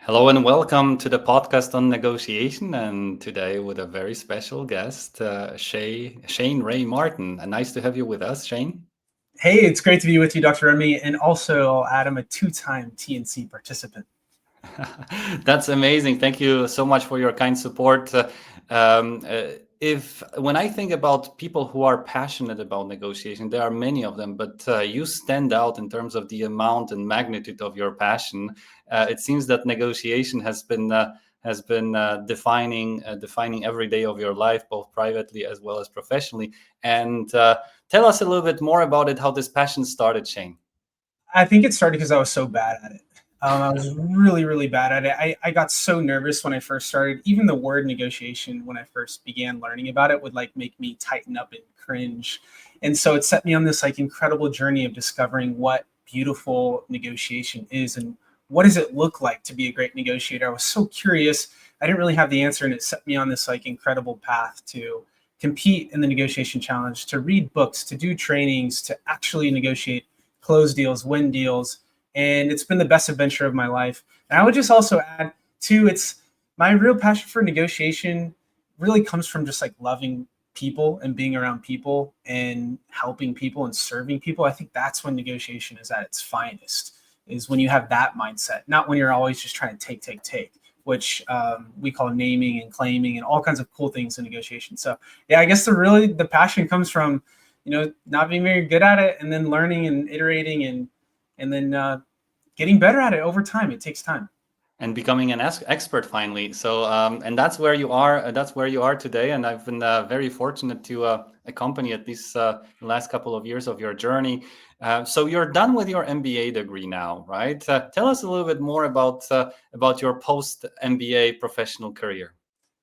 Hello and welcome to the podcast on negotiation. And today with a very special guest, Shane Ray Martin. Nice to have you with us, Shane. Hey, it's great to be with you, Dr. Remy. And also, Adam, a two-time TNC participant. That's amazing. Thank you so much for your kind support. Um, uh, if when I think about people who are passionate about negotiation, there are many of them, but you stand out in terms of the amount and magnitude of your passion. It seems that negotiation has been defining every day of your life, both privately as well as professionally. And tell us a little bit more about it. How this passion started, Shane. I think it started because I was so bad at it. I was really, really bad at it. I got so nervous when I first started. Even the word negotiation, when I first began learning about it, would like make me tighten up and cringe. And so it set me on this like incredible journey of discovering what beautiful negotiation is and what does it look like to be a great negotiator. I was so curious. I didn't really have the answer, and it set me on this like incredible path to compete in the negotiation challenge, to read books, to do trainings, to actually negotiate, close deals, win deals, and it's been the best adventure of my life. And I would just also add too, it's my real passion for negotiation really comes from just like loving people and being around people and helping people and serving people. I think that's when negotiation is at its finest, is when you have that mindset, not when you're always just trying to take, which we call naming and claiming and all kinds of cool things in negotiation. So yeah, I guess the passion comes from not being very good at it, and then learning and iterating and then getting better at it over time. It takes time. And becoming an expert finally. So, and that's where you are. That's where you are today. And I've been very fortunate to accompany at least the last couple of years of your journey. So you're done with your MBA degree now, right? Tell us a little bit more about your post MBA professional career.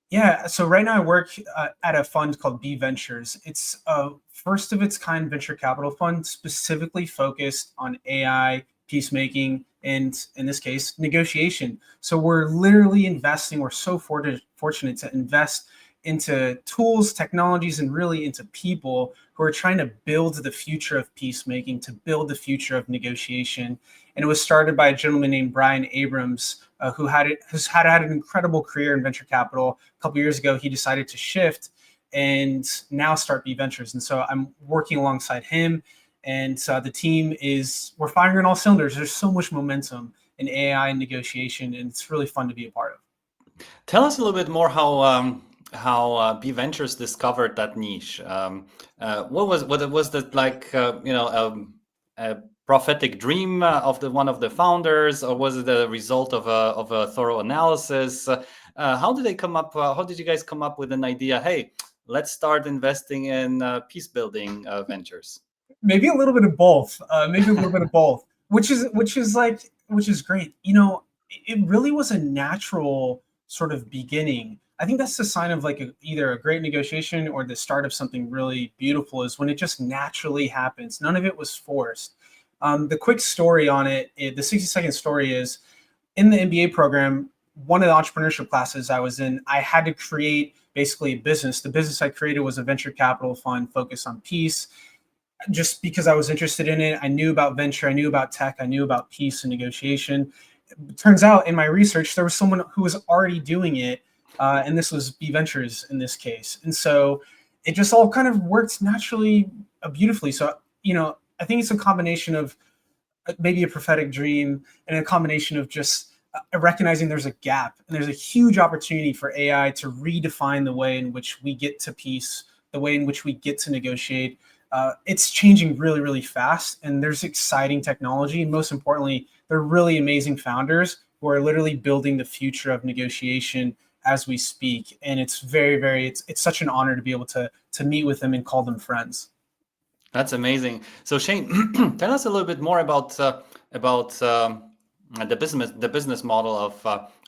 Yeah, so right now I work at a fund called B Ventures. It's a first of its kind venture capital fund specifically focused on AI, peacemaking, and in this case, negotiation. So we're literally investing, we're so fortunate to invest into tools, technologies, and really into people who are trying to build the future of peacemaking, to build the future of negotiation. And it was started by a gentleman named Brian Abrams, who's had an incredible career in venture capital. A couple years ago, he decided to shift and now start B Ventures. And so I'm working alongside him, and the team we're firing on all cylinders. There's so much momentum in AI and negotiation, and it's really fun to be a part of. Tell us a little bit more how B Ventures discovered that niche. What was that like? A prophetic dream of the one of the founders, or was it a result of a thorough analysis? How did they come up? How did you guys come up with an idea? Hey, let's start investing in peace building ventures. Maybe a little bit of both. Maybe a little bit of both, which is great. It really was a natural sort of beginning. I think that's the sign of like either a great negotiation or the start of something really beautiful, is when it just naturally happens. None of it was forced. The quick story on the 60-second story is, in the MBA program, one of the entrepreneurship classes I was in, I had to create basically a business. The business I created was a venture capital fund focused on peace, just because I was interested in it. I knew about venture, I knew about tech, I knew about peace and negotiation. It turns out in my research, there was someone who was already doing it, and this was B Ventures in this case. And so it just all kind of works naturally, beautifully. So, I think it's a combination of maybe a prophetic dream and a combination of just recognizing there's a gap and there's a huge opportunity for AI to redefine the way in which we get to peace, the way in which we get to negotiate. It's changing really, really fast, and there's exciting technology. And most importantly, they're really amazing founders who are literally building the future of negotiation as we speak. And it's very, very, it's such an honor to be able to meet with them and call them friends. That's amazing. So Shane, tell us a little bit more about the business model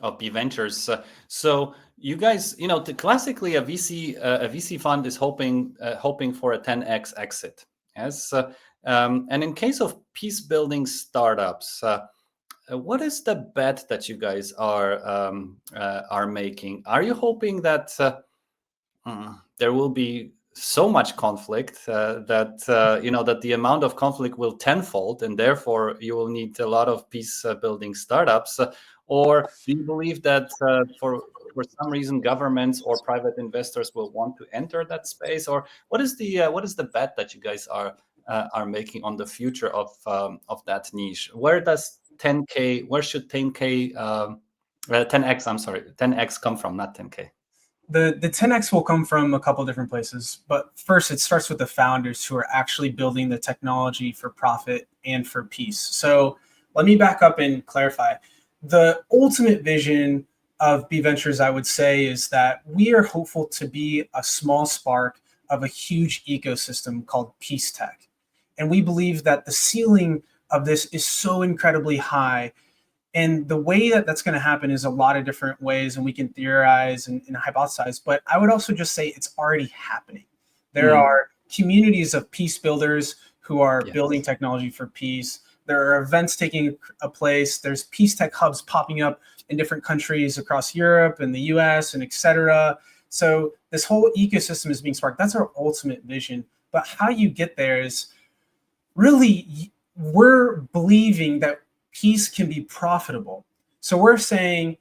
of B Ventures. So you guys, classically a VC fund is hoping for a 10x exit. Yes, and in case of peace building startups, what is the bet that you guys are making? Are you hoping that there will be so much conflict that the amount of conflict will tenfold, and therefore you will need a lot of peace building startups? Or do you believe that for some reason governments or private investors will want to enter that space? Or what is the bet that you guys are making on the future of that niche? Where does 10K? Where should 10K 10x? I'm sorry, 10x come from, not 10K. The 10x will come from a couple different places, but first it starts with the founders who are actually building the technology for profit and for peace. So let me back up and clarify. The ultimate vision of B Ventures, I would say, is that we are hopeful to be a small spark of a huge ecosystem called peace tech. And we believe that the ceiling of this is so incredibly high, and the way that that's going to happen is a lot of different ways, and we can theorize and hypothesize. But I would also just say it's already happening. There are communities of peace builders who are building technology for peace. There are events taking a place. There's peace tech hubs popping up in different countries across Europe and the US and et cetera. So this whole ecosystem is being sparked. That's our ultimate vision. But how you get there is really, we're believing that peace can be profitable. So we're saying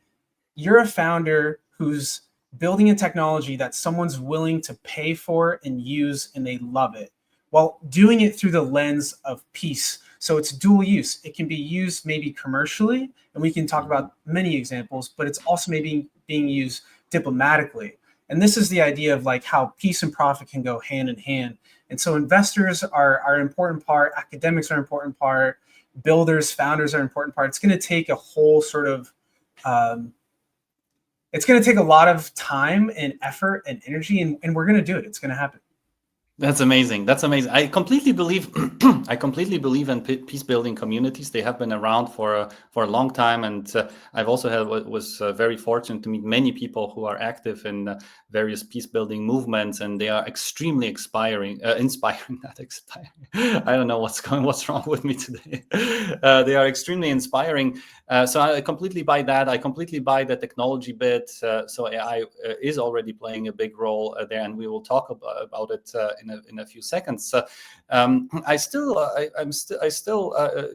you're a founder who's building a technology that someone's willing to pay for and use, and they love it, while doing it through the lens of peace. So it's dual use. It can be used maybe commercially, and we can talk about many examples, but it's also maybe being used diplomatically. And this is the idea of like how peace and profit can go hand in hand. And so investors are an important part, academics are an important part, builders, founders are an important part. It's going to take a whole sort of, it's going to take a lot of time and effort and energy, and we're going to do it. It's going to happen. That's amazing. That's amazing. I completely believe I completely believe in peace building communities. They have been around for a long time, and I've also was very fortunate to meet many people who are active in various peace building movements, and they are extremely inspiring. Not expiring. I don't know what's wrong with me today. They are extremely inspiring. So I completely buy that. I completely buy the technology bit. So AI is already playing a big role there, and we will talk about it in a few seconds. I still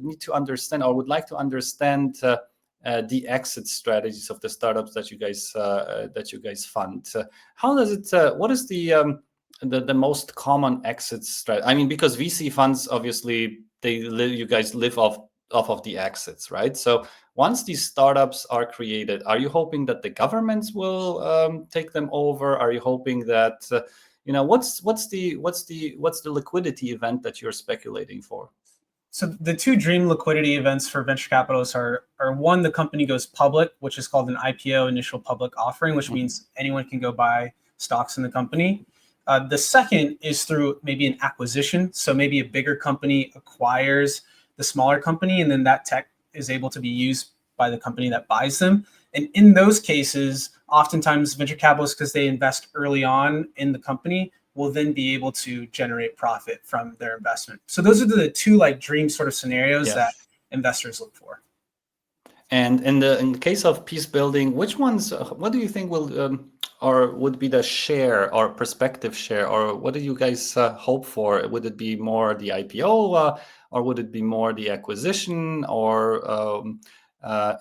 need to understand, or would like to understand, the exit strategies of the startups that you guys fund. How does it? What is the most common exit strategy? I mean, because VC funds, obviously, you guys live off of the exits, right? So once these startups are created, are you hoping that the governments will take them over? Are you hoping that what's the liquidity event that you're speculating for? So the two dream liquidity events for venture capitalists are one, the company goes public, which is called an IPO, initial public offering, which means anyone can go buy stocks in the company. The second is through maybe an acquisition. So maybe a bigger company acquires the smaller company, and then that tech is able to be used by the company that buys them. And in those cases, oftentimes venture capitalists, because they invest early on in the company, will then be able to generate profit from their investment. So those are the two like dream sort of scenarios that investors look for. And in the case of peace building, which ones? What do you think will or would be the share or prospective share, or what do you guys hope for? Would it be more the IPO, or would it be more the acquisition, or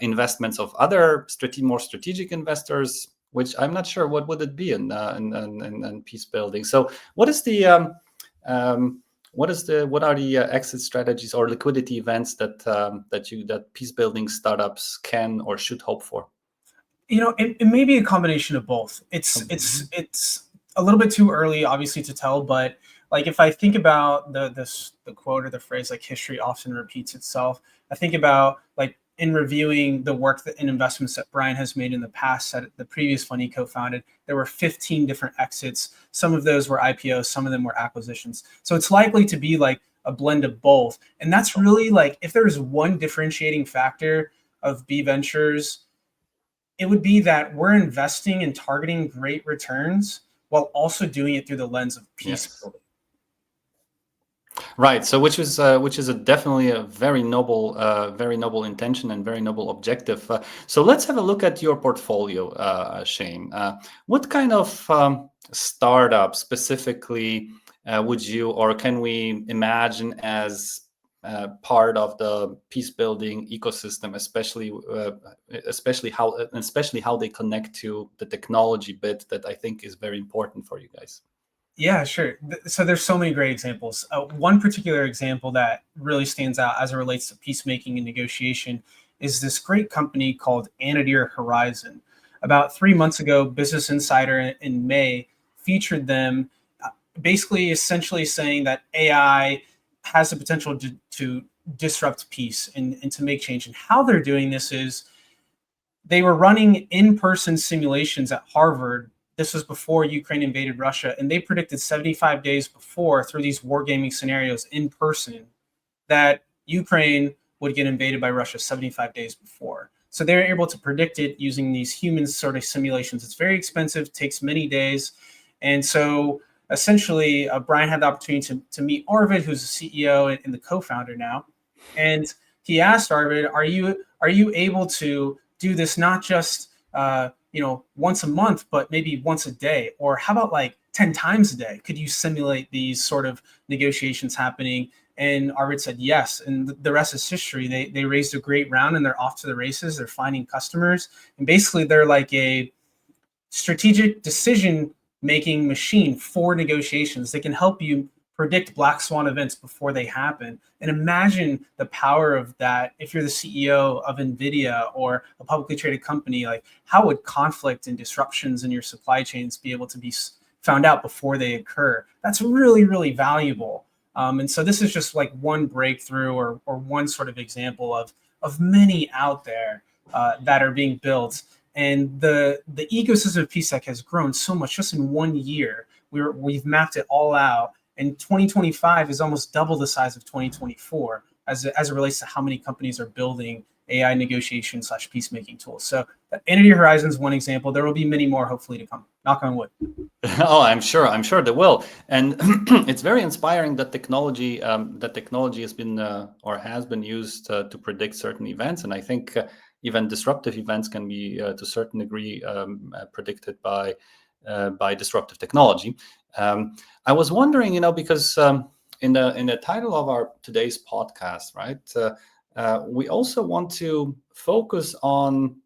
investments of other more strategic investors? Which I'm not sure what would it be in peace building. So what is the what are the exit strategies or liquidity events that peace building startups can or should hope for? It may be a combination of both. It's a little bit too early, obviously, to tell, but like if I think about the quote or the phrase, like history often repeats itself, I think about like in reviewing the work and investments that Brian has made in the past at the previous fund he co-founded, there were 15 different exits. Some of those were IPOs, some of them were acquisitions. So it's likely to be like a blend of both. And that's really like, if there's one differentiating factor of B Ventures, it would be that we're investing and targeting great returns while also doing it through the lens of peace building. Right. So, which is a definitely a very noble intention and very noble objective. So, let's have a look at your portfolio, Shane. What kind of startup specifically would you, or can we imagine as part of the peace building ecosystem, especially how they connect to the technology bit that I think is very important for you guys. Yeah, sure. So there's so many great examples. One particular example that really stands out as it relates to peacemaking and negotiation is this great company called Anadir Horizon. About 3 months ago, Business Insider in May featured them, basically essentially saying that AI has the potential to disrupt peace and to make change. And how they're doing this is they were running in-person simulations at Harvard. This was before Ukraine invaded Russia, and they predicted 75 days before, through these wargaming scenarios in person, that Ukraine would get invaded by Russia 75 days before. So they're able to predict it using these human sort of simulations. It's very expensive, takes many days. And so essentially, Brian had the opportunity to meet Arvid, who's the CEO and the co-founder now. And he asked Arvid, are you able to do this not just once a month, but maybe once a day? Or how about like 10 times a day? Could you simulate these sort of negotiations happening? And Arvid said yes. And the rest is history. They raised a great round and they're off to the races. They're finding customers. And basically, they're like a strategic decision making machine for negotiations. They can help you predict black swan events before they happen. And imagine the power of that if you're the CEO of Nvidia or a publicly traded company. Like, how would conflict and disruptions in your supply chains be able to be found out before they occur? That's really, really valuable. And so this is just like one breakthrough or one sort of example of many out there that are being built. And the ecosystem of PSEC has grown so much just in 1 year. We've mapped it all out, and 2025 is almost double the size of 2024 as it relates to how many companies are building AI negotiation / peacemaking tools. So Entity Horizon is one example. There will be many more, hopefully, to come. Knock on wood. Oh, I'm sure they will, and it's very inspiring that technology has been or has been used to predict certain events, and I think even disruptive events can be to a certain degree predicted by disruptive technology. I was wondering, because in the title of our today's podcast, right, we also want to focus on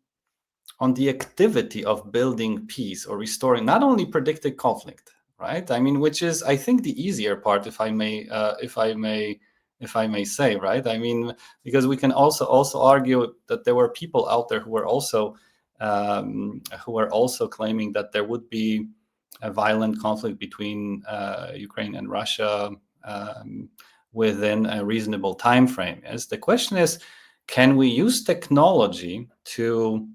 the activity of building peace or restoring, not only predicted conflict, right? I mean, which is, I think, the easier part, if I may say, right? I mean, because we can also argue that there were people out there who were also claiming that there would be a violent conflict between Ukraine and Russia within a reasonable time frame. Yes, the question is, can we use technology to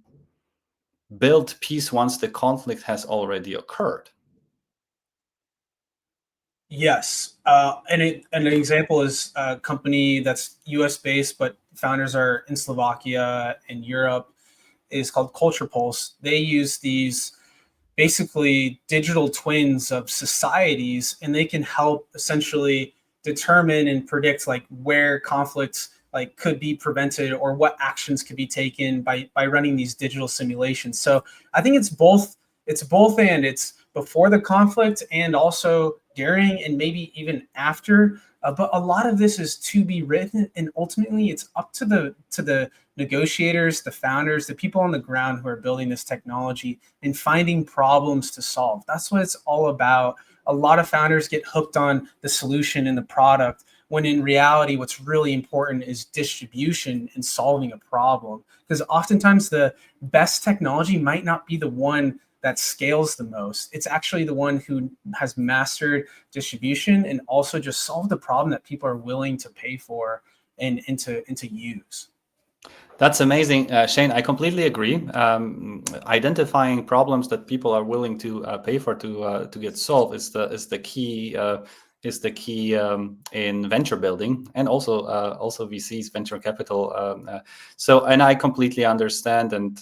build peace once the conflict has already occurred? Yes. An example is a company that's US based, but founders are in Slovakia and Europe, is called Culture Pulse. They use these basically digital twins of societies, and they can help essentially determine and predict like where conflicts like could be prevented or what actions could be taken by running these digital simulations. So I think it's both and it's before the conflict and also during and maybe even after. But a lot of this is to be written, and ultimately it's up to the negotiators, the founders, the people on the ground who are building this technology and finding problems to solve. That's what it's all about. A lot of founders get hooked on the solution and the product, when in reality, what's really important is distribution and solving a problem. Because oftentimes the best technology might not be the one that scales the most. It's actually the one who has mastered distribution and also just solved the problem that people are willing to pay for and to use. That's amazing, Shane. I completely agree. Identifying problems that people are willing to pay for to get solved is the key in venture building, and also VCs, venture capital. So, and I completely understand and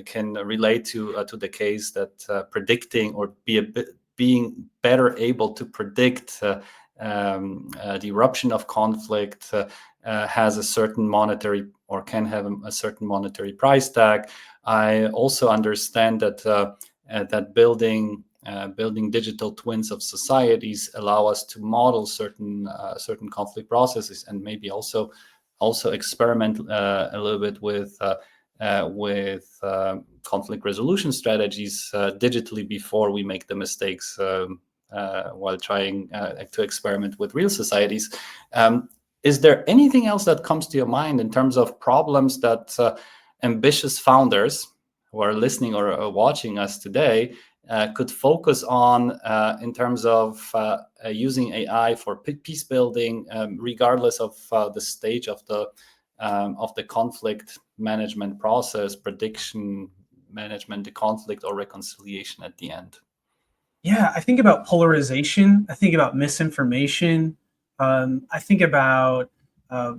can relate to the case that predicting or be a bit being better able to predict the eruption of conflict has a certain monetary, or can have a certain monetary price tag. I also understand that building digital twins of societies allow us to model certain conflict processes, and maybe also experiment a little bit with conflict resolution strategies digitally before we make the mistakes while trying to experiment with real societies. Is there anything else that comes to your mind in terms of problems that ambitious founders who are listening or watching us today could focus on in terms of using AI for peace building, regardless of the stage of the conflict management process, prediction management, the conflict or reconciliation at the end? Yeah, I think about polarization. I think about misinformation. I think about uh,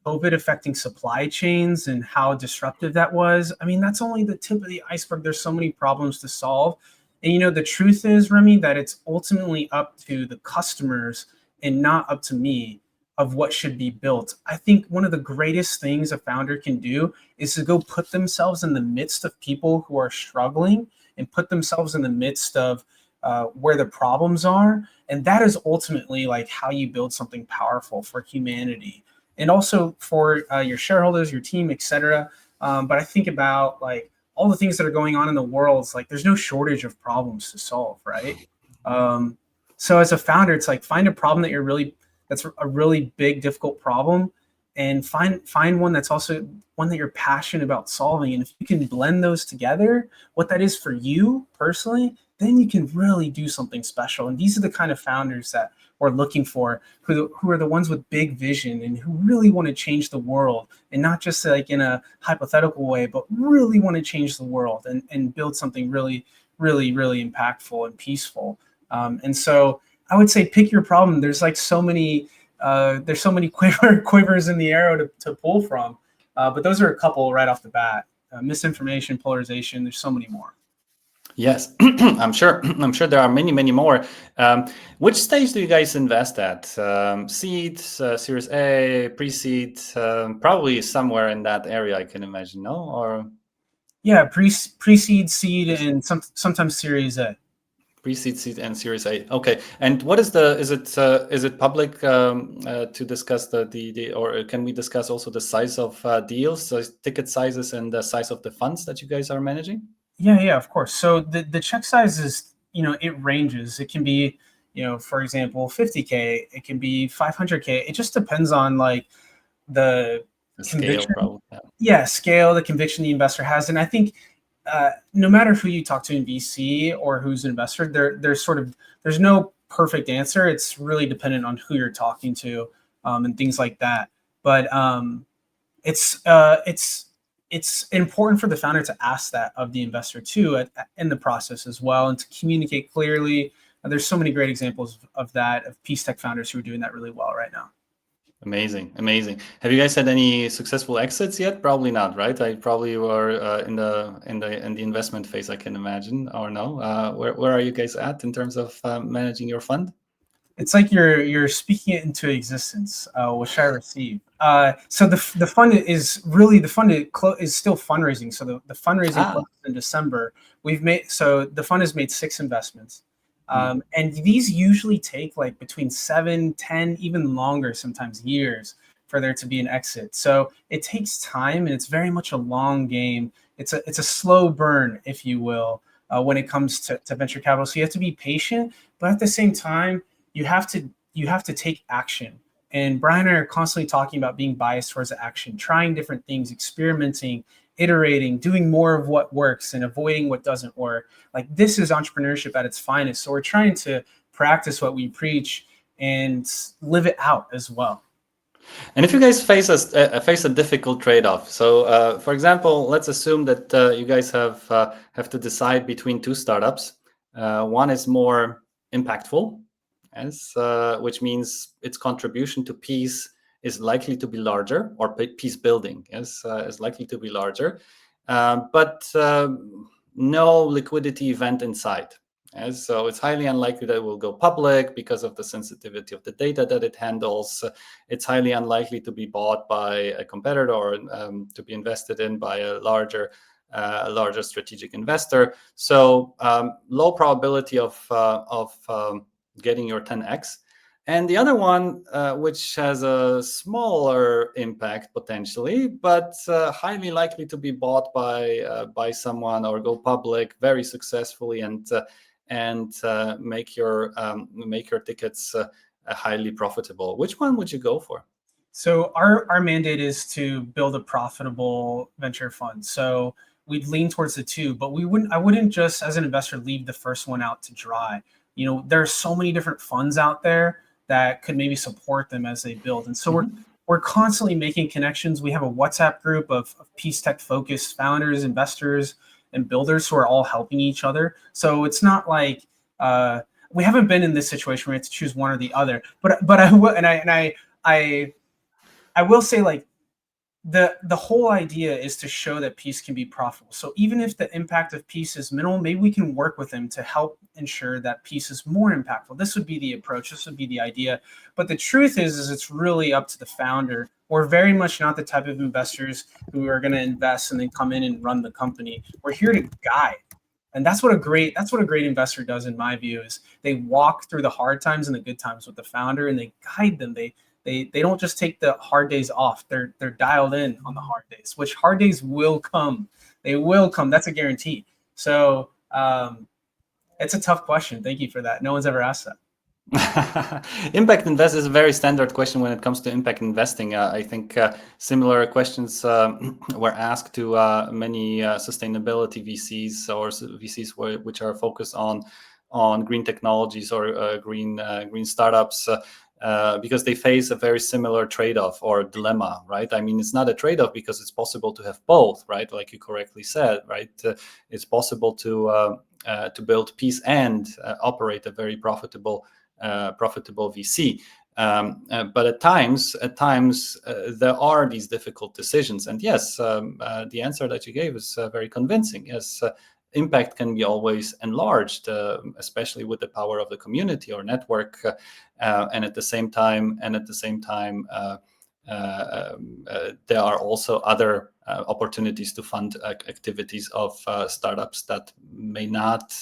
COVID affecting supply chains and how disruptive that was. I mean, that's only the tip of the iceberg. There's so many problems to solve. And the truth is, Remy, that it's ultimately up to the customers and not up to me of what should be built. I think one of the greatest things a founder can do is to go put themselves in the midst of people who are struggling and put themselves in the midst of where the problems are. And that is ultimately like how you build something powerful for humanity and also for your shareholders, your team, etc. But I think about like all the things that are going on in the world. It's like there's no shortage of problems to solve, right? Um, so as a founder, it's like find a problem that's a really big, difficult problem, and find one that's also one that you're passionate about solving. And if you can blend those together, what that is for you personally, then you can really do something special. And these are the kind of founders that we're looking for, who are the ones with big vision and who really want to change the world, and not just like in a hypothetical way, but really want to change the world and build something really, really, really impactful and peaceful. And so I would say pick your problem. There's like so many quivers in the arrow to pull from. But those are a couple right off the bat. Misinformation, polarization. There's so many more. Yes, I'm sure. I'm sure there are many, many more. Which stage do you guys invest at? Seed, Series A, pre-seed, probably somewhere in that area, I can imagine. No, or Yeah, pre-seed, seed, and sometimes Series A. pre-seed, seed, and Series A. Okay. And what is is it public to discuss the or can we discuss also the size of deals, so ticket sizes, and the size of the funds that you guys are managing? Yeah, of course. So the check size is, it ranges. It can be, for example, 50K. It can be 500K. It just depends on like the The scale, conviction. probably. Yeah. Yeah, scale, the conviction the investor has. And I think no matter who you talk to in VC or who's an investor, there's no perfect answer. It's really dependent on who you're talking to, and things like that. But it's uh, it's it's important for the founder to ask that of the investor too in the process as well, and to communicate clearly. There's so many great examples of that, of peace tech founders who are doing that really well right now. Amazing, amazing. Have you guys had any successful exits yet? Probably not, right? I probably were in the investment phase, I can imagine, or no? Where are you guys at in terms of managing your fund? It's like you're speaking it into existence. What should I receive? So the fund is really is still fundraising. So the fundraising Ah, closed in December. The fund has made 6 investments, mm, and these usually take like between 7, 10, even longer, sometimes years, for there to be an exit. So it takes time, and it's very much a long game. It's a slow burn, if you will, when it comes to venture capital. So you have to be patient, but at the same time you have to take action. And Brian and I are constantly talking about being biased towards action, trying different things, experimenting, iterating, doing more of what works and avoiding what doesn't work. Like this is entrepreneurship at its finest. So we're trying to practice what we preach and live it out as well. and if you guys face a difficult trade-off, so for example, let's assume that you guys have to decide between two startups. One is more impactful, as which means its contribution to peace is likely to be larger, or peace building is likely to be larger, but no liquidity event inside. So it's highly unlikely that it will go public because of the sensitivity of the data that it handles. It's highly unlikely to be bought by a competitor or to be invested in by a larger strategic investor. So low probability of getting your 10x. And the other one, which has a smaller impact potentially, but highly likely to be bought by someone or go public very successfully and make your tickets highly profitable. Which one would you go for? So our mandate is to build a profitable venture fund. So we'd lean towards the two, but I wouldn't just as an investor leave the first one out to dry. You know, there are so many different funds out there that could maybe support them as they build. And so we're constantly making connections. We have a WhatsApp group of Peace Tech focused founders, investors, and builders who are all helping each other. So it's not like we haven't been in this situation where we have to choose one or the other. But I will, and I will say, like, the whole idea is to show that Peace can be profitable. So even if the impact of Peace is minimal, maybe we can work with them to help ensure that Peace is more impactful. This would be the approach. This would be the idea. But the truth is it's really up to the founder. We're very much not the type of investors who are going to invest and then come in and run the company. We're here to guide. And that's what a great investor does, in my view, is they walk through the hard times and the good times with the founder, and they guide them. They don't just take the hard days off. They're dialed in on the hard days, which hard days will come. They will come. That's a guarantee. So it's a tough question. Thank you for that. No one's ever asked that. Impact invest is a very standard question when it comes to impact investing. I think similar questions were asked to many sustainability VCs or VCs which are focused on green technologies or green startups. Because they face a very similar trade-off or dilemma, right? I mean, it's not a trade-off because it's possible to have both, right? Like you correctly said, right? It's possible to build Peace and operate a very profitable VC. But at times there are these difficult decisions. And yes, the answer that you gave is very convincing. Yes. Impact can be always enlarged, especially with the power of the community or network, and at the same time, there are also other opportunities to fund activities of startups that may not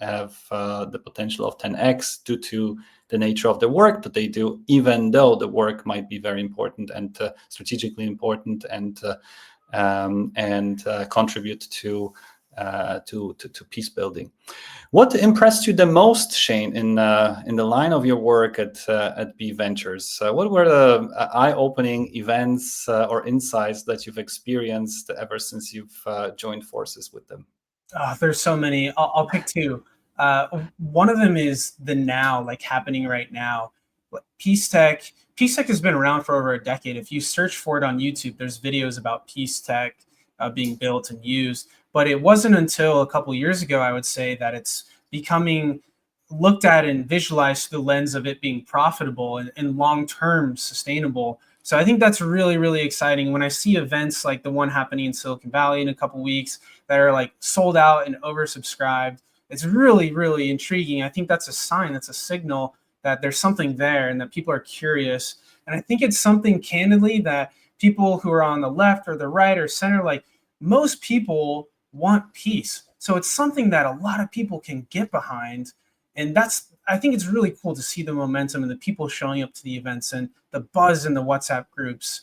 have the potential of 10x due to the nature of the work that they do, even though the work might be very important and strategically important and contribute to peace building. What impressed you the most, Shane, in the line of your work at B Ventures? What were the eye-opening events or insights that you've experienced ever since you've joined forces with them? There's so many. I'll pick two. One of them is the now, like happening right now. Peace Tech has been around for over a decade. If you search for it on YouTube, there's videos about Peace Tech being built and used. But it wasn't until a couple of years ago, I would say, that it's becoming looked at and visualized through the lens of it being profitable and long-term sustainable. So I think that's really, really exciting. When I see events like the one happening in Silicon Valley in a couple of weeks that are like sold out and oversubscribed, it's really, really intriguing. I think that's a sign, that's a signal that there's something there and that people are curious. And I think it's something, candidly, that people who are on the left or the right or center, like, most people want peace. So it's something that a lot of people can get behind. And I think it's really cool to see the momentum and the people showing up to the events and the buzz in the WhatsApp groups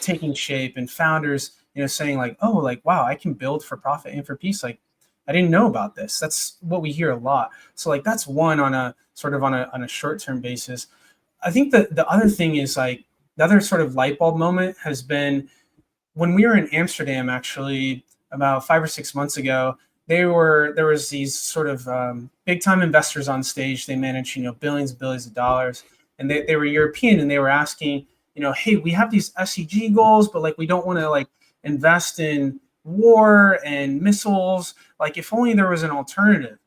taking shape, and founders, saying like, oh, like, wow, I can build for profit and for peace. Like, I didn't know about this. That's what we hear a lot. So like, that's one on a short-term basis. I think that the other thing is, like, the other sort of light bulb moment has been when we were in Amsterdam, actually, about 5 or 6 months ago. There was these sort of big time investors on stage. They manage, billions and billions of dollars, and they were European, and they were asking, hey, we have these SEG goals, but like, we don't want to like invest in war and missiles. Like, if only there was an alternative.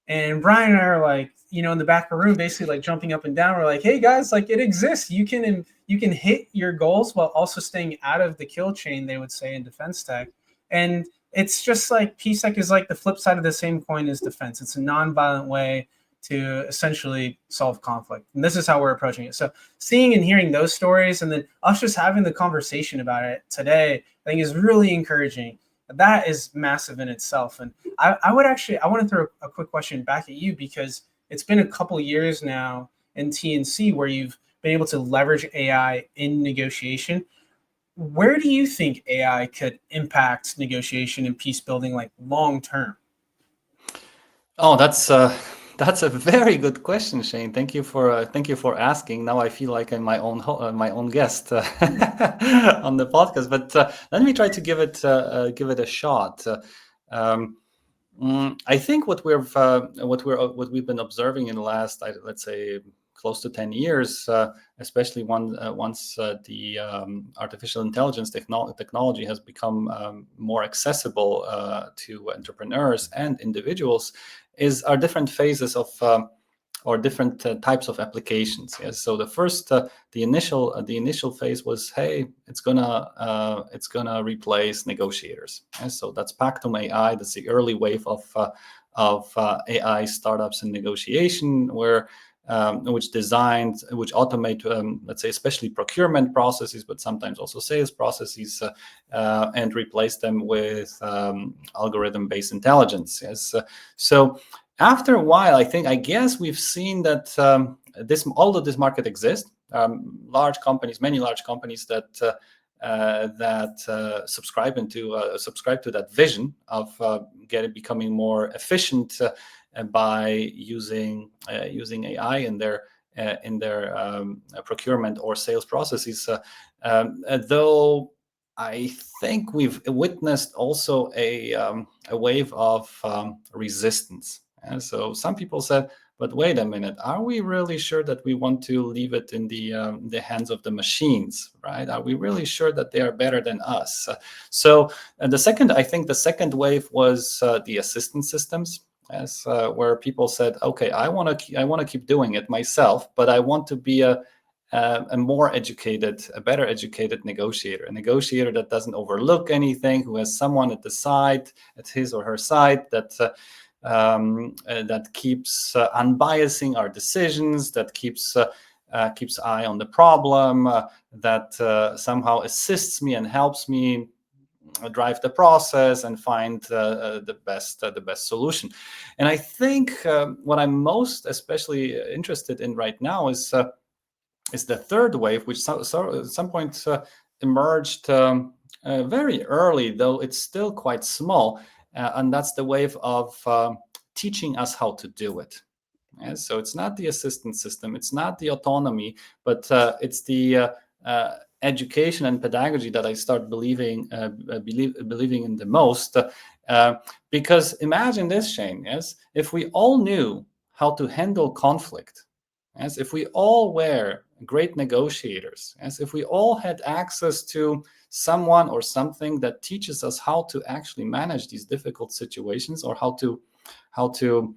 And Brian and I are like, in the back of the room, basically like jumping up and down. We're like, hey guys, like, it exists. You can hit your goals while also staying out of the kill chain, they would say, in defense tech. And it's just like PSEC is like the flip side of the same coin as defense. It's a non-violent way to essentially solve conflict. And this is how we're approaching it. So seeing and hearing those stories and then us just having the conversation about it today, I think is really encouraging. That is massive in itself. And I would actually, I want to throw a quick question back at you because it's been a couple years now in TNC where you've been able to leverage AI in negotiation. Where do you think AI could impact negotiation and peace building like long term? Oh, that's a very good question, Shane. Thank you for asking. Now I feel like I'm my own guest on the podcast. But let me try to give it a shot. Um, I think what we've been observing in the last, let's say, close to 10 years, especially once the artificial intelligence technology has become more accessible to entrepreneurs and individuals, is our different phases of or different types of applications. Yes. So the first, the initial phase was, hey, it's gonna replace negotiators. Yes? So that's Pactum AI. That's the early wave of AI startups in negotiation, where which automate, let's say, especially procurement processes, but sometimes also sales processes, and replace them with algorithm-based intelligence. Yes. So after a while, I guess we've seen that although this market exists, many large companies that subscribe to that vision of becoming more efficient by using AI in their procurement or sales processes. Though I think we've witnessed also a wave of resistance. And so some people said, but wait a minute, are we really sure that we want to leave it in the hands of the machines, right? Are we really sure that they are better than us? So I think the second wave was the assistance systems, where people said, okay, I want to keep doing it myself, but I want to be a better educated negotiator, a negotiator that doesn't overlook anything, who has someone at his or her side, that keeps unbiasing our decisions, that keeps eye on the problem, that somehow assists me and helps me drive the process and find the best solution. And I think what I'm most especially interested in right now is the third wave, which at some point emerged very early, though it's still quite small, and that's the wave of teaching us how to do it. Yeah, so it's not the assistance system, it's not the autonomy, but it's the education and pedagogy that I start believing in the most. Because imagine this, Shane. Yes, if we all knew how to handle conflict, as if we all were great negotiators, as if we all had access to someone or something that teaches us how to actually manage these difficult situations, or how to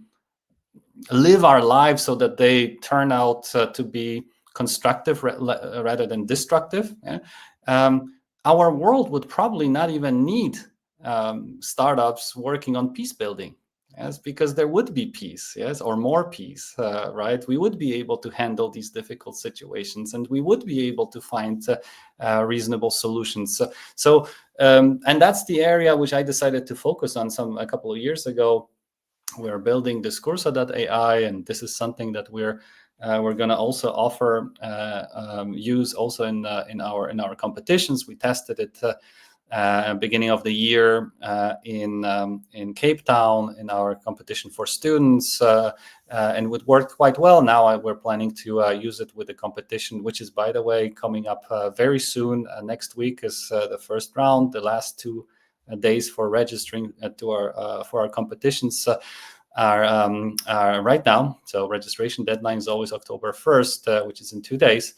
live our lives so that they turn out to be constructive rather than destructive, yeah? Our world would probably not even need startups working on peace building. Yes, because there would be peace, yes, or more peace, right? We would be able to handle these difficult situations, and we would be able to find reasonable solutions. And that's the area which I decided to focus on a couple of years ago. We're building Discursa.ai, and this is something that we're going to also offer use also in our competitions. We tested it beginning of the year in Cape Town in our competition for students, and it worked quite well. Now we're planning to use it with the competition, which is, by the way, coming up very soon. Next week is the first round. The last 2 days for registering for our competitions are right now. So registration deadline is always October 1st, which is in 2 days.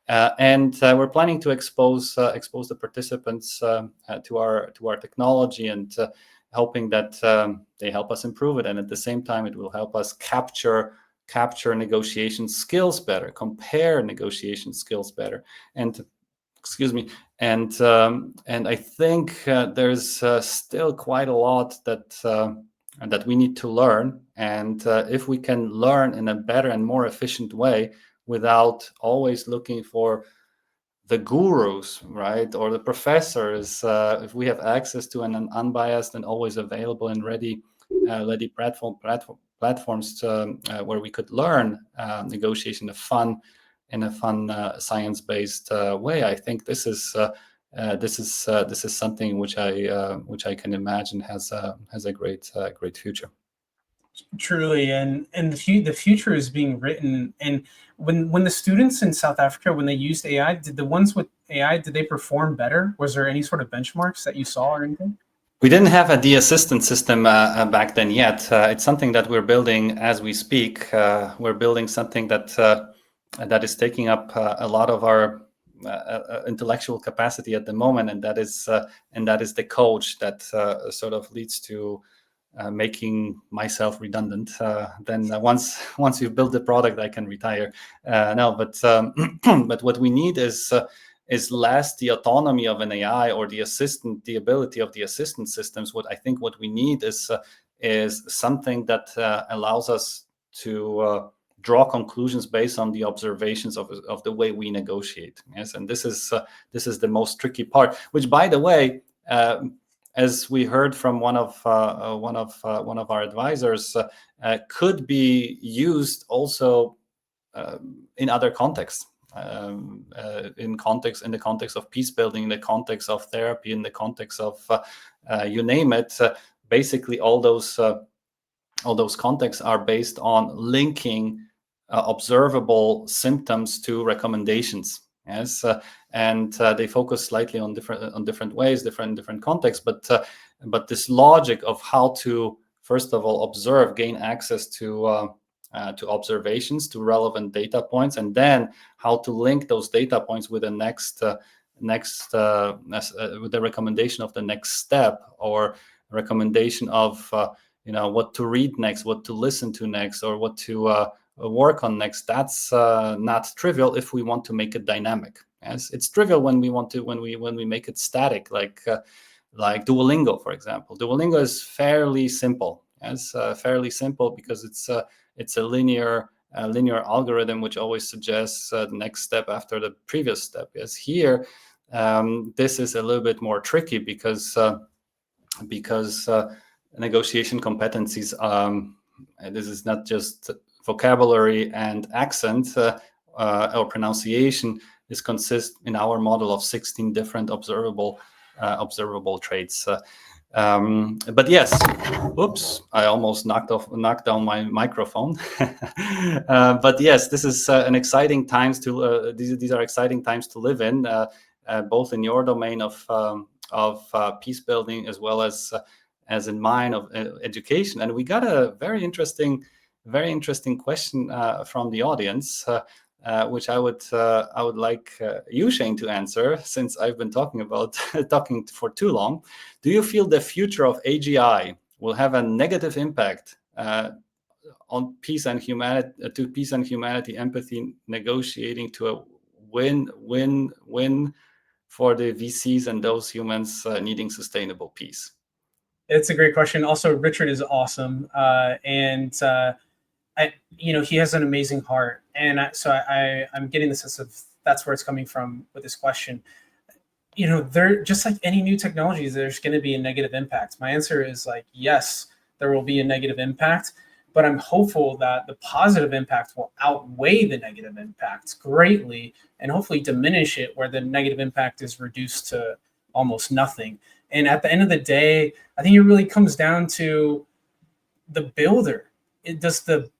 And we're planning to expose the participants to our technology, and hoping that they help us improve it, and at the same time it will help us capture negotiation skills better, compare negotiation skills better, and excuse me. And I think there's still quite a lot that we need to learn. And if we can learn in a better and more efficient way without always looking for the gurus, right, or the professors, if we have access to an unbiased and always available and ready platforms where we could learn negotiation in a fun science-based way, I think this is something which I can imagine has a great future. Truly, and the future is being written. And when the students in South Africa, when they used AI, did the ones with AI, did they perform better? Was there any sort of benchmarks that you saw or anything? We didn't have a de-assistant system back then yet. It's something that we're building as we speak. We're building something that is taking up a lot of our intellectual capacity at the moment, and that is the coach that sort of leads to making myself redundant. Then once you've built the product, I can retire. No, but but what we need is less the autonomy of an AI or the ability of the assistant systems. What we need is something that allows us to draw conclusions based on the observations of the way we negotiate. Yes, and this is the most tricky part. Which, by the way, as we heard from one of our advisors, could be used also in other contexts. In the context of peace building, in the context of therapy, in the context of you name it. Basically, all those contexts are based on linking observable symptoms to recommendations. Yes, and they focus slightly on different ways, different contexts. But this logic of how to first of all observe, gain access to observations, to relevant data points, and then how to link those data points with the with the recommendation of the next step, or recommendation of what to read next, what to listen to next, or what to work on next. That's not trivial if we want to make it dynamic. Yes, it's trivial when we make it static, like Duolingo, for example. Duolingo is fairly simple. Yes, fairly simple because it's a linear algorithm which always suggests the next step after the previous step. Yes, here this is a little bit more tricky because negotiation competencies. This is not just vocabulary and accent or pronunciation. This consists in our model of 16 different observable traits. But yes, oops, I almost knocked down my microphone. But yes, this is an exciting times to these are exciting times to live in, both in your domain of peace building as well as in mine of education. And we got a very interesting question from the audience, which I would like you, Shane, to answer, since I've been talking for too long. Do you feel the future of AGI will have a negative impact on peace and humanity, empathy, negotiating to a win-win-win for the VCs and those humans needing sustainable peace? It's a great question. Also, Richard is awesome, and he has an amazing heart, and I'm getting the sense of that's where it's coming from with this question. They're just like any new technologies. There's going to be a negative impact. My answer is like yes, there will be a negative impact, but I'm hopeful that the positive impact will outweigh the negative impact greatly, and hopefully diminish it where the negative impact is reduced to almost nothing. And at the end of the day, I think it really comes down to the builder. Is the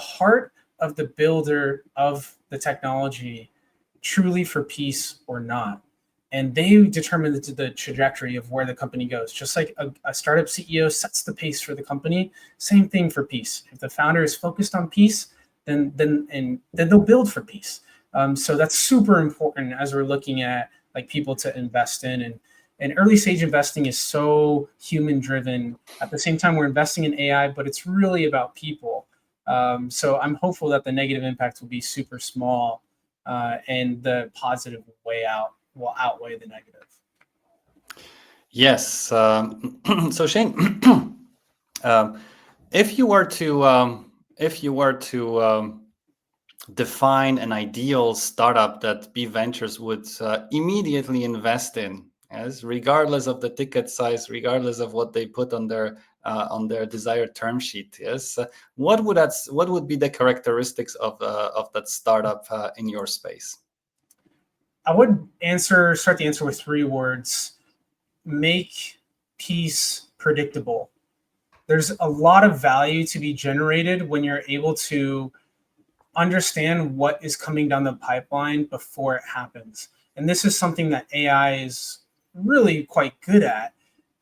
heart of the builder of the technology truly for peace or not? And they determine the trajectory of where the company goes. Just like a startup CEO sets the pace for the company, same thing for peace. If the founder is focused on peace, then they'll build for peace. So that's super important as we're looking at like people to invest in. And early stage investing is so human driven. At the same time, we're investing in AI, but it's really about people. So I'm hopeful that the negative impact will be super small. and the positive way out will outweigh the negative. Yes. So Shane, um, if you were to define an ideal startup that B Ventures would immediately invest in, as regardless of the ticket size, regardless of what they put on their desired term sheet, yes, what would be the characteristics of that startup in your space? I would start the answer with 3 words: make peace predictable. There's a lot of value to be generated when you're able to understand what is coming down the pipeline before it happens. And this is something that AI is really quite good at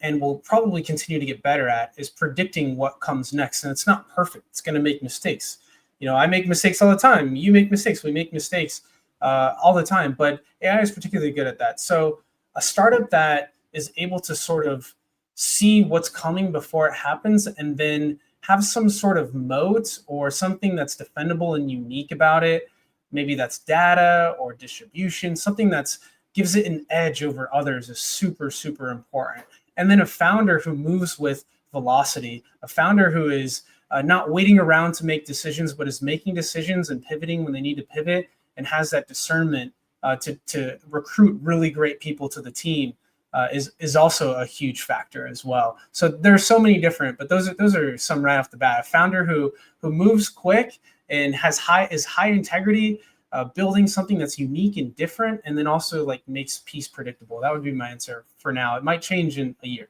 and will probably continue to get better at, is predicting what comes next. And it's not perfect. It's going to make mistakes. I make mistakes all the time. You make mistakes. We make mistakes all the time. But AI is particularly good at that. So a startup that is able to sort of see what's coming before it happens and then have some sort of moat or something that's defendable and unique about it. Maybe that's data or distribution, something that's gives it an edge over others is super, super important. And then a founder who moves with velocity, a founder who is not waiting around to make decisions, but is making decisions and pivoting when they need to pivot, and has that discernment to recruit really great people to the team. Is also a huge factor as well. So there are so many different, but those are some right off the bat. A founder who moves quick and is high integrity, building something that's unique and different, and then also like makes peace predictable. That would be my answer for now. It might change in a year.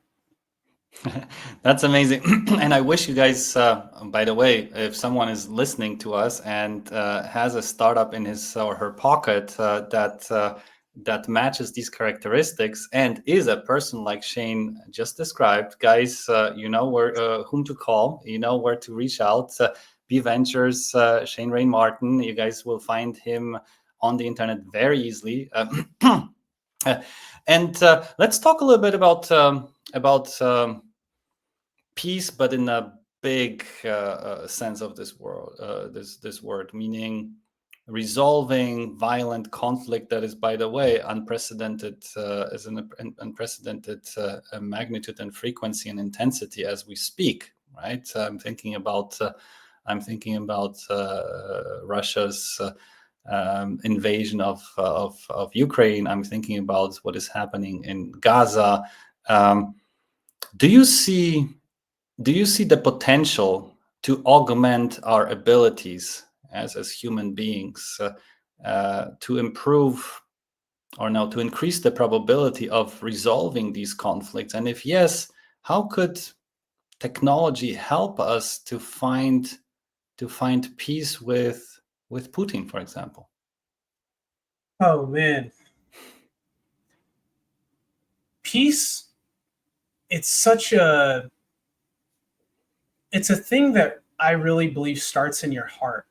That's amazing. And I wish you guys, by the way, if someone is listening to us and has a startup in his or her pocket that matches these characteristics and is a person like Shane just described, guys, you know where whom to call, you know where to reach out. B Ventures, Shane Rain Martin, you guys will find him on the internet very easily. And let's talk a little bit about peace, but in a big sense of this word, meaning resolving violent conflict that is, by the way, unprecedented, as an unprecedented magnitude and frequency and intensity as we speak. Right? I'm thinking about Russia's invasion of Ukraine. I'm thinking about what is happening in Gaza. Do you see the potential to augment our abilities as human beings to improve to increase the probability of resolving these conflicts? And if yes, how could technology help us to find peace with Putin, for example? Oh man, peace. It's a thing that I really believe starts in your heart.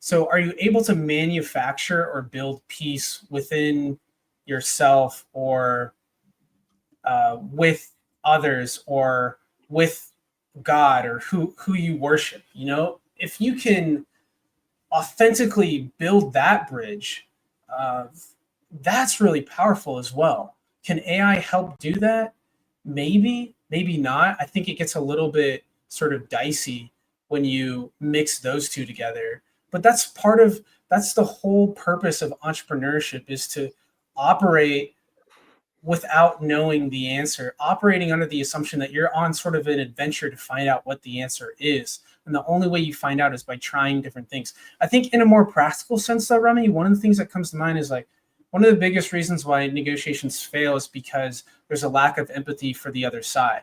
So are you able to manufacture or build peace within yourself, or with others, or with God, or who you worship? If you can authentically build that bridge, uh, that's really powerful as well. Can AI help do that? Maybe, maybe not. I think it gets a little bit sort of dicey when you mix those two together. But that's the whole purpose of entrepreneurship, is to operate without knowing the answer, operating under the assumption that you're on sort of an adventure to find out what the answer is. And the only way you find out is by trying different things. I think in a more practical sense, though, Remy, one of the things that comes to mind is like, one of the biggest reasons why negotiations fail is because there's a lack of empathy for the other side.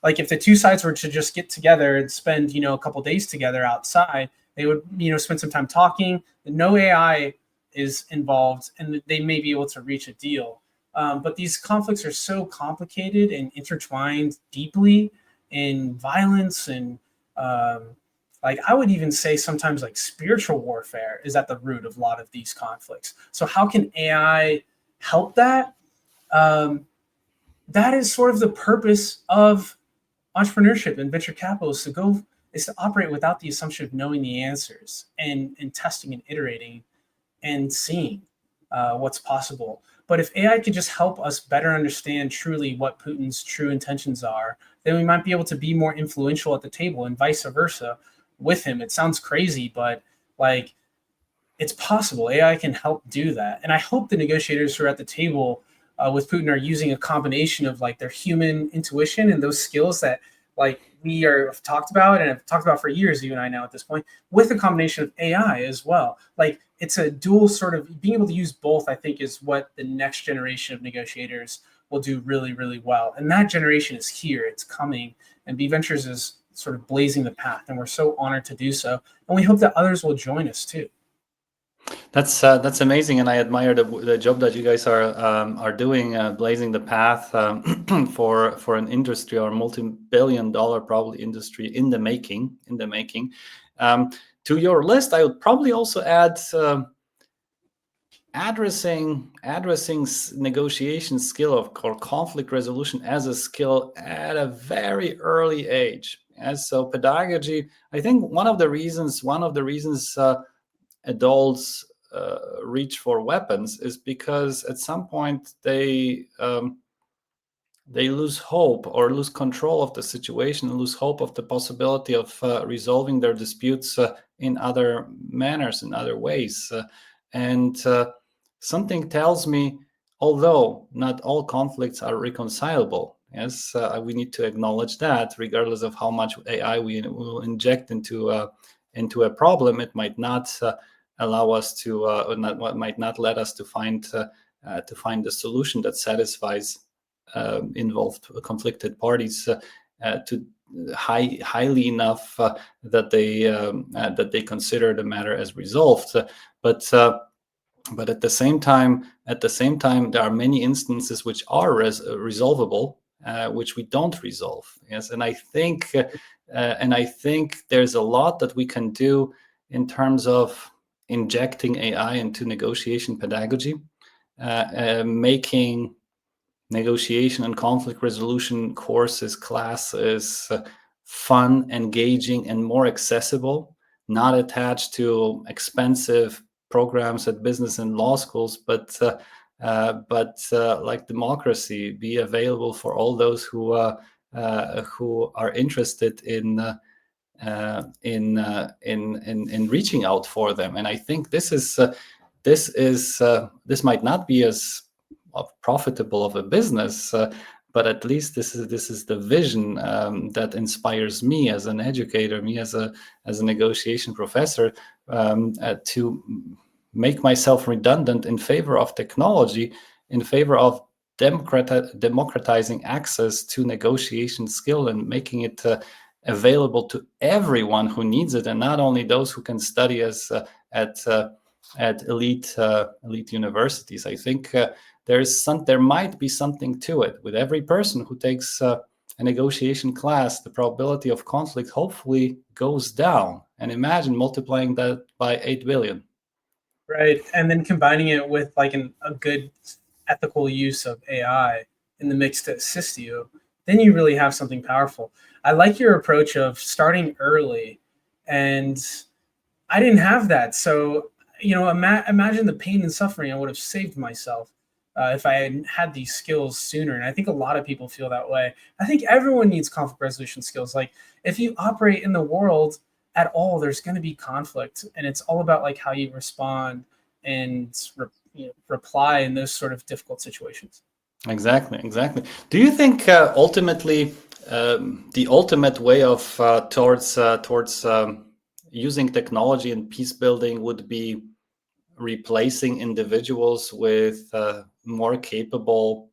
Like if the two sides were to just get together and spend, a couple days together outside, they would, spend some time talking. No AI is involved, and they may be able to reach a deal. But these conflicts are so complicated and intertwined deeply in violence, and like I would even say sometimes like spiritual warfare is at the root of a lot of these conflicts. So how can AI help that? That is sort of the purpose of entrepreneurship and venture capital, is to operate without the assumption of knowing the answers, and testing and iterating. and seeing what's possible. But if AI could just help us better understand truly what Putin's true intentions are, then we might be able to be more influential at the table and vice versa with him. It sounds crazy, but like it's possible. AI can help do that. And I hope the negotiators who are at the table with Putin are using a combination of like their human intuition and those skills that like we are have talked about and have talked about for years, you and I now at this point, with a combination of AI as well. Like it's a dual sort of being able to use both, I think, is what the next generation of negotiators will do really, really well. And that generation is here, it's coming, and B Ventures is sort of blazing the path. And we're so honored to do so. And we hope that others will join us too. That's amazing, and I admire the job that you guys are doing, blazing the path for an industry or multi-billion-dollar probably industry in the making. To your list, I would probably also add addressing negotiation skill or conflict resolution as a skill at a very early age. And so pedagogy, I think one of the reasons adults reach for weapons is because at some point they lose hope or lose control of the situation, lose hope of the possibility of resolving their disputes in other manners, in other ways. And something tells me, although not all conflicts are reconcilable, yes, we need to acknowledge that regardless of how much AI we will inject into a problem, it might not allow us to, might not let us to find the solution that satisfies involved conflicted parties to highly enough that they consider the matter as resolved. But at the same time, there are many instances which are resolvable, which we don't resolve. Yes, and I think there's a lot that we can do in terms of injecting AI into negotiation pedagogy, making negotiation and conflict resolution classes fun, engaging, and more accessible, not attached to expensive programs at business and law schools, but like democracy, be available for all those who are interested in reaching out for them. And I think this might not be as profitable of a business, but at least this is the vision that inspires me as an educator, me as a negotiation professor, to make myself redundant in favor of technology, in favor of democratizing access to negotiation skill and making it available to everyone who needs it, and not only those who can study at elite universities. I think there might be something to it. With every person who takes a negotiation class, the probability of conflict hopefully goes down. And imagine multiplying that by 8 billion. Right. And then combining it with like a good ethical use of AI in the mix to assist you, then you really have something powerful. I like your approach of starting early, and I didn't have that. So, imagine the pain and suffering I would have saved myself if I had had these skills sooner. And I think a lot of people feel that way. I think everyone needs conflict resolution skills. Like if you operate in the world at all, there's going to be conflict, and it's all about like how you respond and reply in those sort of difficult situations. Exactly. Do you think ultimately the ultimate way of towards using technology and peace building would be replacing individuals with more capable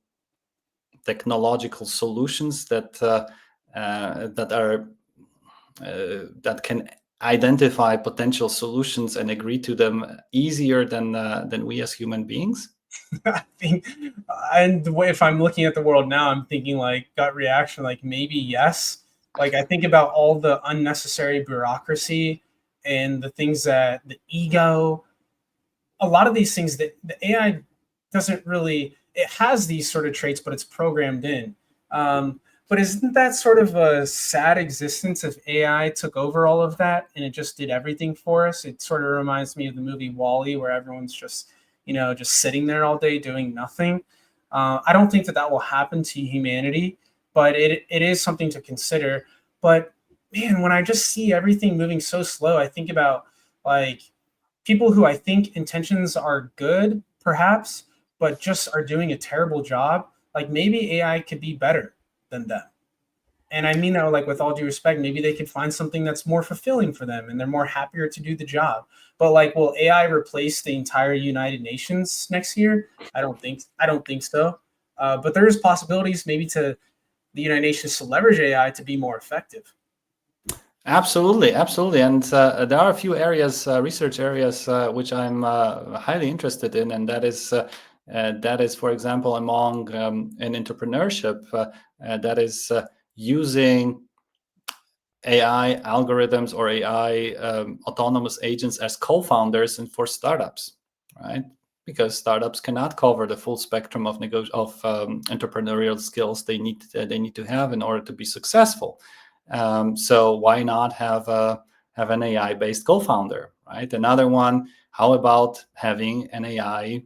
technological solutions that can identify potential solutions and agree to them easier than we as human beings? I think, and the way if I'm looking at the world now, I'm thinking like gut reaction, like maybe yes. Like I think about all the unnecessary bureaucracy and the things that the ego, a lot of these things that the AI doesn't really. It has these sort of traits, but it's programmed in. But isn't that sort of a sad existence if AI took over all of that and it just did everything for us? It sort of reminds me of the movie Wall-E, where everyone's just, just sitting there all day doing nothing. I don't think that that will happen to humanity, but it is something to consider. But man, when I just see everything moving so slow, I think about like people who I think intentions are good, perhaps, but just are doing a terrible job. Like maybe AI could be better than them. And I mean that like with all due respect, maybe they could find something that's more fulfilling for them and they're more happier to do the job. But like, will AI replace the entire United Nations next year? I don't think so. But there is possibilities maybe to the United Nations to leverage AI to be more effective. Absolutely, absolutely. And there are a few areas, research areas, which I'm highly interested in, and that is, for example, among in entrepreneurship, that is using AI algorithms or AI autonomous agents as co-founders and for startups, right? Because startups cannot cover the full spectrum of entrepreneurial skills they need to have in order to be successful. So why not have an AI based co-founder, right? Another one. How about having an AI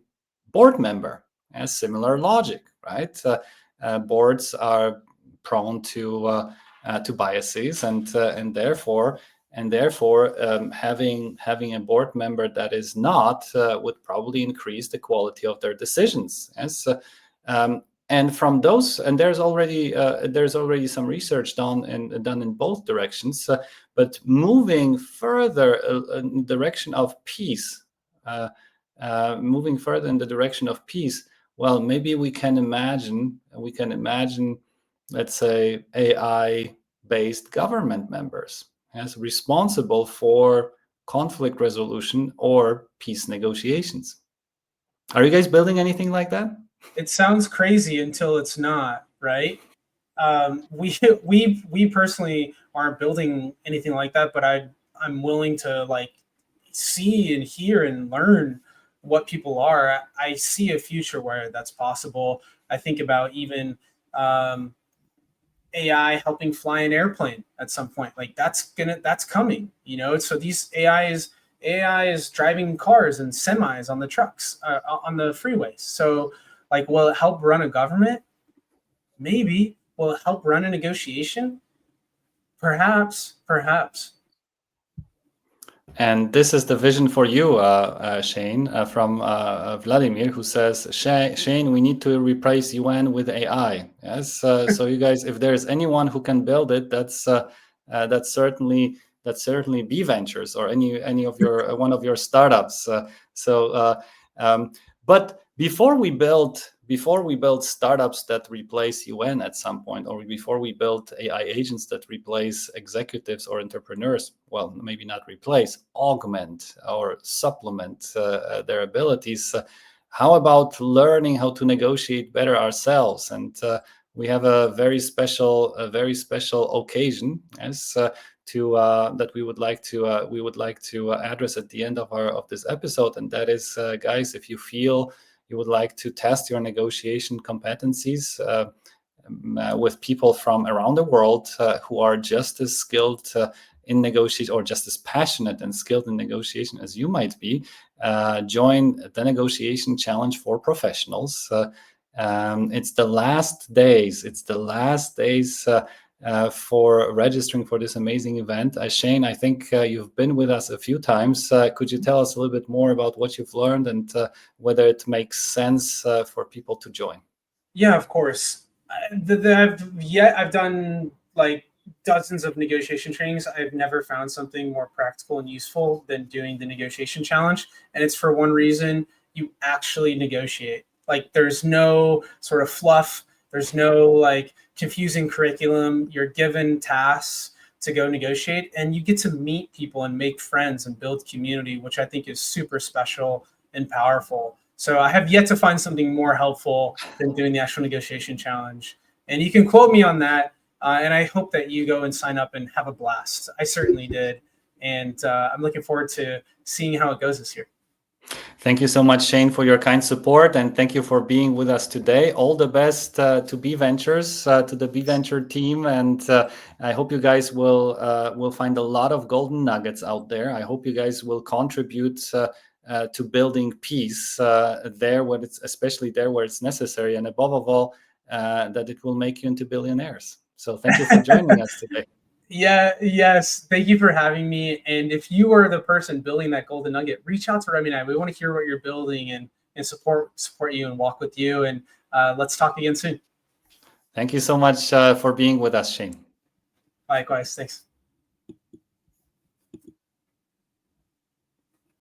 board member? Has similar logic, right? Boards are prone to biases, and therefore having a board member that is not would probably increase the quality of their decisions. And from those, and there's already some research done in both directions, but moving further in the direction of peace, moving further in the direction of peace. Well, maybe we can imagine, let's say, AI-based government members as responsible for conflict resolution or peace negotiations. Are you guys building anything like that? It sounds crazy until it's not, right? We personally aren't building anything like that, but I'm willing to like see and hear and learn what people are. I see a future where that's possible. I think about even um, AI helping fly an airplane at some point. Like that's coming. So these AI is driving cars and semis on the trucks on the freeways. So like, will it help run a government? Maybe. Will it help run a negotiation? Perhaps, perhaps. And this is the vision for you, Shane, from Vladimir, who says, Shane, we need to replace UN with AI. Yes. So you guys, if there's anyone who can build it, that's certainly B Ventures or any of your one of your startups. So, but before we build startups that replace UN at some point, or before we build AI agents that replace executives or entrepreneurs, well, maybe not replace, augment or supplement their abilities. How about learning how to negotiate better ourselves? And we have a very special occasion as to that we would like to address at the end of this episode, and that is, guys, if you feel you would like to test your negotiation competencies with people from around the world who are just as skilled in negotiation, or just as passionate and skilled in negotiation as you might be, join the Negotiation Challenge for Professionals. It's the last days. For registering for this amazing event. Shane, I think you've been with us a few times. Could you tell us a little bit more about what you've learned and whether it makes sense for people to join? Yeah, of course. I've done like dozens of negotiation trainings. I've never found something more practical and useful than doing the negotiation challenge. And it's for one reason: you actually negotiate. Like there's no sort of fluff, there's no like confusing curriculum. You're given tasks to go negotiate, and you get to meet people and make friends and build community, which I think is super special and powerful. So I have yet to find something more helpful than doing the actual negotiation challenge. And you can quote me on that. And I hope that you go and sign up and have a blast. I certainly did. And I'm looking forward to seeing how it goes this year. Thank you so much, Shane, for your kind support, and thank you for being with us today. All the best to B Ventures, to the B Venture team, and I hope you guys will find a lot of golden nuggets out there. I hope you guys will contribute to building peace there, where it's especially there where it's necessary, and above all, that it will make you into billionaires. So, thank you for joining us today. Yeah, yes. Thank you for having me. And if you are the person building that golden nugget, reach out to Remy and I. We want to hear what you're building and support you and walk with you. And let's talk again soon. Thank you so much for being with us, Shane. Likewise. Thanks.